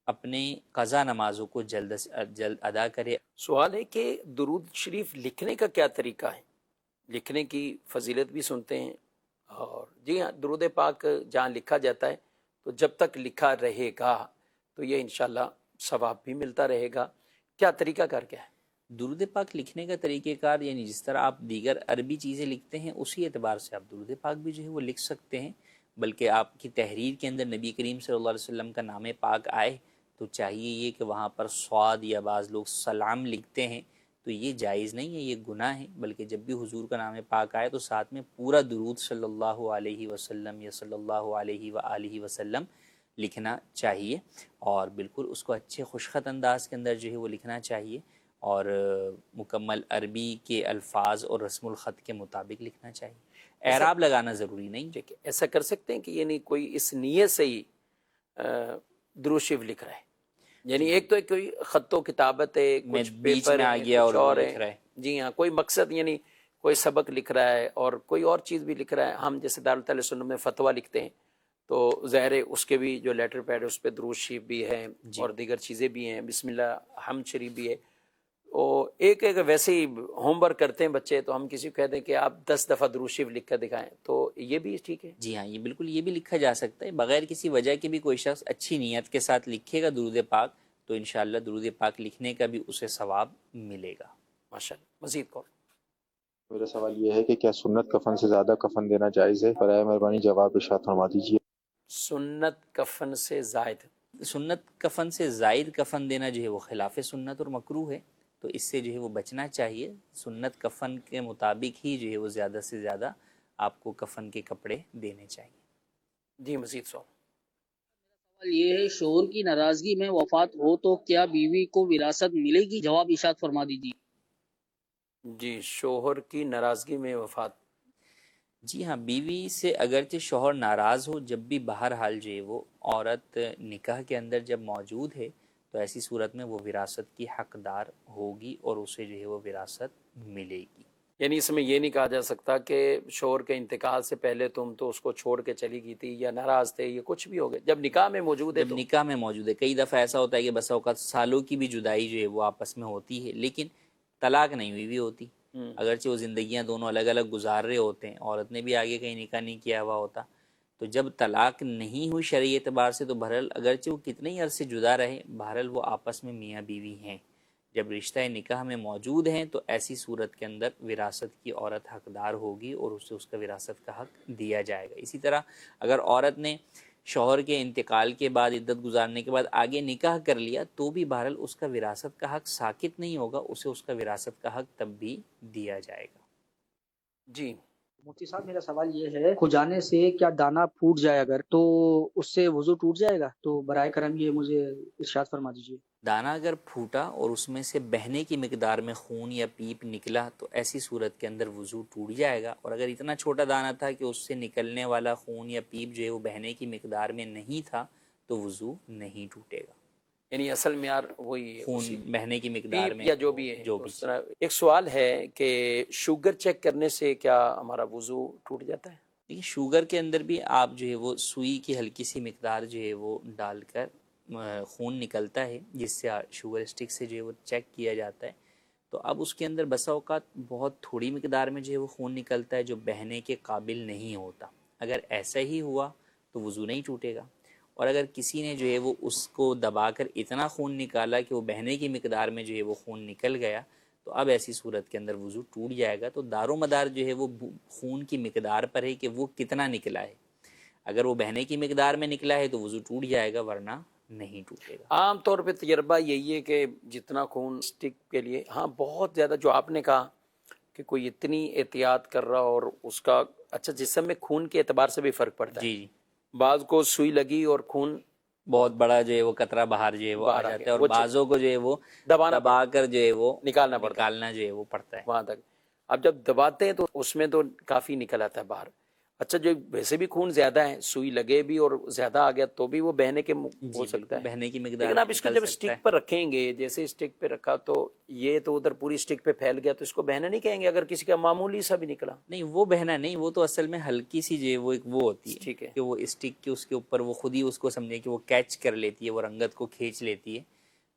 اپنے قضا نمازوں کو جلد از جلد ادا کرے۔ سوال ہے کہ درود شریف لکھنے کا کیا طریقہ ہے؟ لکھنے کی فضیلت بھی سنتے ہیں، اور جی ہاں، درود پاک جہاں لکھا جاتا ہے تو جب تک لکھا رہے گا تو یہ انشاءاللہ ثواب بھی ملتا رہے گا۔ کیا طریقہ کار کیا ہے؟ درود پاک لکھنے کا طریقہ کار یعنی جس طرح آپ دیگر عربی چیزیں لکھتے ہیں اسی اعتبار سے آپ درود پاک بھی جو ہے وہ لکھ سکتے ہیں، بلکہ آپ کی تحریر کے اندر نبی کریم صلی اللہ علیہ وسلم کا نام پاک آئے تو چاہیے یہ کہ وہاں پر صاد یا بعض لوگ سلام لکھتے ہیں تو یہ جائز نہیں ہے، یہ گناہ ہے، بلکہ جب بھی حضور کا نام پاک آئے تو ساتھ میں پورا درود صلی اللہ علیہ وسلم یا صلی اللہ علیہ وآلہ وسلم لکھنا چاہیے، اور بالکل اس کو اچھے خوشخط انداز کے اندر جو ہے وہ لکھنا چاہیے، اور مکمل عربی کے الفاظ اور رسم الخط کے مطابق لکھنا چاہیے، اعراب لگانا ضروری نہیں۔ ایسا کر سکتے ہیں کہ یعنی کوئی اس نیت سے ہی درود شریف لکھ رہا ہے، یعنی ایک تو کوئی خط و کتابت ہے، کچھ بیچ پیپر میں آ گیا کچھ اور اور لکھ رہا ہے، جی ہاں، کوئی مقصد یعنی کوئی سبق لکھ رہا ہے اور کوئی اور چیز بھی لکھ رہا ہے۔ ہم جیسے دارالتعلیم سنت میں فتویٰ لکھتے ہیں تو ظاہر ہے اس کے بھی جو لیٹر پیڈ ہے اس پہ درود شریف بھی ہے اور دیگر چیزیں بھی ہیں، بسم اللہ حمد شریف بھی ہے، اور ایک ویسے ہی ہوم ورک کرتے ہیں بچے تو ہم کسی کو کہہ دیں کہ آپ 10 دفعہ درود شریف لکھ کر دکھائیں تو یہ بھی ٹھیک ہے؟ جی ہاں، یہ بالکل یہ بھی لکھا جا سکتا ہے، بغیر کسی وجہ کے بھی کوئی شخص اچھی نیت کے ساتھ لکھے گا درود پاک تو انشاءاللہ درود پاک لکھنے کا بھی اسے ثواب ملے گا۔ ماشاءاللہ۔ مزید کون؟ میرا سوال یہ ہے کہ کیا سنت کفن سے زیادہ کفن دینا جائز ہے؟ برائے مہربانی جواب ارشاد فرما دیجیے۔ سنت کفن سے زائد؟ سنت کفن سے زائد کفن دینا جو ہے وہ خلاف سنت اور مکروہ ہے، تو اس سے جو ہے وہ بچنا چاہیے، سنت کفن کے مطابق ہی جو ہے وہ زیادہ سے زیادہ آپ کو کفن کے کپڑے دینے چاہیے۔ جی مزید سوال یہ ہے شوہر کی ناراضگی میں وفات ہو تو کیا بیوی کو وراثت ملے گی؟ جواب ارشاد فرما دیجیے۔ جی، شوہر کی ناراضگی میں وفات؟ جی ہاں، بیوی سے اگرچہ شوہر ناراض ہو، جب بھی بہرحال جو ہے وہ عورت نکاح کے اندر جب موجود ہے تو ایسی صورت میں وہ وراثت کی حقدار ہوگی اور اسے جو ہے وہ وراثت ملے گی۔ یعنی اس میں یہ نہیں کہا جا سکتا کہ شوہر کے انتقال سے پہلے تم تو اس کو چھوڑ کے چلی گئی تھی یا ناراض تھے، یہ کچھ بھی ہو گئے، جب نکاح میں موجود ہے جب نکاح میں موجود ہے۔ کئی دفعہ ایسا ہوتا ہے کہ بس اوقات سالوں کی بھی جدائی جو ہے وہ آپس میں ہوتی ہے لیکن طلاق نہیں ہوئی بھی ہوتی، اگرچہ وہ زندگیاں دونوں الگ الگ گزار رہے ہوتے ہیں، عورت نے بھی آگے کہیں نکاح نہیں کیا ہوا ہوتا، تو جب طلاق نہیں ہوئی شرعی اعتبار سے تو بہرحال اگرچہ وہ کتنے ہی عرصے جدا رہے بہرحال وہ آپس میں میاں بیوی ہیں۔ جب رشتہ نکاح میں موجود ہیں تو ایسی صورت کے اندر وراثت کی عورت حقدار ہوگی اور اسے اس کا وراثت کا حق دیا جائے گا۔ اسی طرح اگر عورت نے شوہر کے انتقال کے بعد عدت گزارنے کے بعد آگے نکاح کر لیا تو بھی بہرحال اس کا وراثت کا حق ساقط نہیں ہوگا، اسے اس کا وراثت کا حق تب بھی دیا جائے گا۔ جی مفتی صاحب میرا سوال یہ ہے، کھجانے سے کیا دانا پھوٹ جائے اگر تو اس سے وضو ٹوٹ جائے گا؟ تو برائے کرم یہ مجھے ارشاد فرما دیجیے۔ دانا اگر پھوٹا اور اس میں سے بہنے کی مقدار میں خون یا پیپ نکلا تو ایسی صورت کے اندر وضو ٹوٹ جائے گا، اور اگر اتنا چھوٹا دانا تھا کہ اس سے نکلنے والا خون یا پیپ جو ہے وہ بہنے کی مقدار میں نہیں تھا تو وضو نہیں ٹوٹے گا، یعنی اصل معیار وہی ہے، خون بہنے کی مقدار میں یا جو بھی ہے جو بھی۔ اس طرح ایک سوال ہے کہ شوگر چیک کرنے سے کیا ہمارا وضو ٹوٹ جاتا ہے؟ دیکھیے شوگر کے اندر بھی آپ جو ہے وہ سوئی کی ہلکی سی مقدار جو ہے وہ ڈال کر خون نکلتا ہے جس سے شوگر اسٹک سے جو ہے وہ چیک کیا جاتا ہے، تو اب اس کے اندر بسا اوقات بہت تھوڑی مقدار میں جو ہے وہ خون نکلتا ہے جو بہنے کے قابل نہیں ہوتا، اگر ایسا ہی ہوا تو وضو نہیں ٹوٹے گا، اور اگر کسی نے جو ہے وہ اس کو دبا کر اتنا خون نکالا کہ وہ بہنے کی مقدار میں جو ہے وہ خون نکل گیا تو اب ایسی صورت کے اندر وضو ٹوٹ جائے گا. تو دار و مدار جو ہے وہ خون کی مقدار پر ہے کہ وہ کتنا نکلا ہے. اگر وہ بہنے کی مقدار میں نکلا ہے تو وضو ٹوٹ جائے گا, ورنہ نہیں ٹوٹے گا. عام طور پہ تجربہ یہی ہے کہ جتنا خون اسٹک کے لیے, ہاں بہت زیادہ جو آپ نے کہا کہ کوئی اتنی احتیاط کر رہا اور اس کا اچھا جسم میں خون کے اعتبار سے بھی فرق پڑتا ہے. جی بعض کو سوئی لگی اور خون بہت بڑا جو ہے وہ قطرہ باہر جو ہے وہ آ جاتا ہے, اور بعضوں کو جو ہے وہ دبا کر جو ہے وہ نکالنا جو ہے وہ پڑتا ہے وہاں تک. اب جب دباتے ہیں تو اس میں تو کافی نکل آتا ہے باہر. اچھا جو ویسے بھی خون زیادہ ہے, سوئی لگے بھی اور زیادہ آ گیا تو بھی وہ بہنے کے ہو سکتا ہے, بہنے کی مقدار. لیکن آپ اس کو جب اسٹک پر رکھیں گے, جیسے اسٹک پہ رکھا تو یہ تو ادھر پوری اسٹک پہ پھیل گیا, تو اس کو بہنا نہیں کہیں گے اگر کسی کا معمولی سا بھی نکلا. نہیں وہ بہنا نہیں, وہ تو اصل میں ہلکی سی جو ہے وہ ایک وہ ہوتی ہے, ٹھیک ہے, کہ وہ اسٹک کے اس کے اوپر وہ خود ہی اس کو سمجھے کہ وہ کیچ کر لیتی ہے, وہ رنگت کو کھینچ لیتی ہے,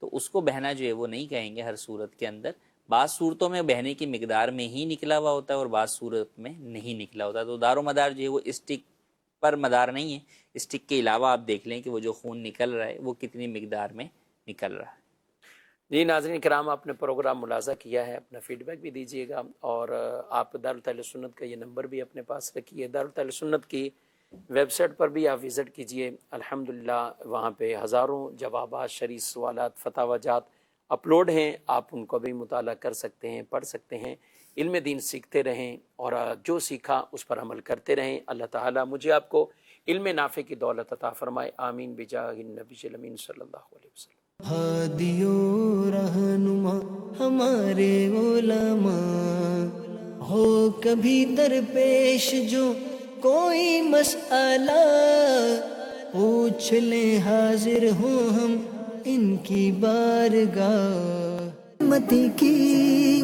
تو اس کو بہنا جو ہے وہ نہیں کہیں گے ہر صورت کے اندر. بعض صورتوں میں بہنے کی مقدار میں ہی نکلا ہوا ہوتا ہے اور بعض صورت میں نہیں نکلا ہوتا. تو دار و مدار جو ہے وہ اسٹک پر مدار نہیں ہے, اسٹک کے علاوہ آپ دیکھ لیں کہ وہ جو خون نکل رہا ہے وہ کتنی مقدار میں نکل رہا ہے. جی ناظرین کرام, آپ نے پروگرام ملاحظہ کیا ہے, اپنا فیڈ بیک بھی دیجیے گا, اور آپ دارالتحلیل سنت کا یہ نمبر بھی اپنے پاس رکھیے. دارالتحلیل سنت کی ویب سائٹ پر بھی آپ وزٹ کیجیے. الحمدللہ وہاں پہ ہزاروں جوابات, شرعی سوالات, فتاوی جات اپلوڈ ہیں, آپ ان کو بھی مطالعہ کر سکتے ہیں, پڑھ سکتے ہیں. علم دین سیکھتے رہیں اور جو سیکھا اس پر عمل کرتے رہیں. اللہ تعالیٰ مجھے آپ کو علم نافع کی دولت عطا فرمائے, آمین بجاہ النبی الامین صلی اللہ علیہ وسلم. ہادیو رہنما ہمارے علماء, ہو کبھی درپیش جو کوئی مسئلہ, پوچھ لیں حاضر ہوں ہم ان کی بارگاہ. متی کی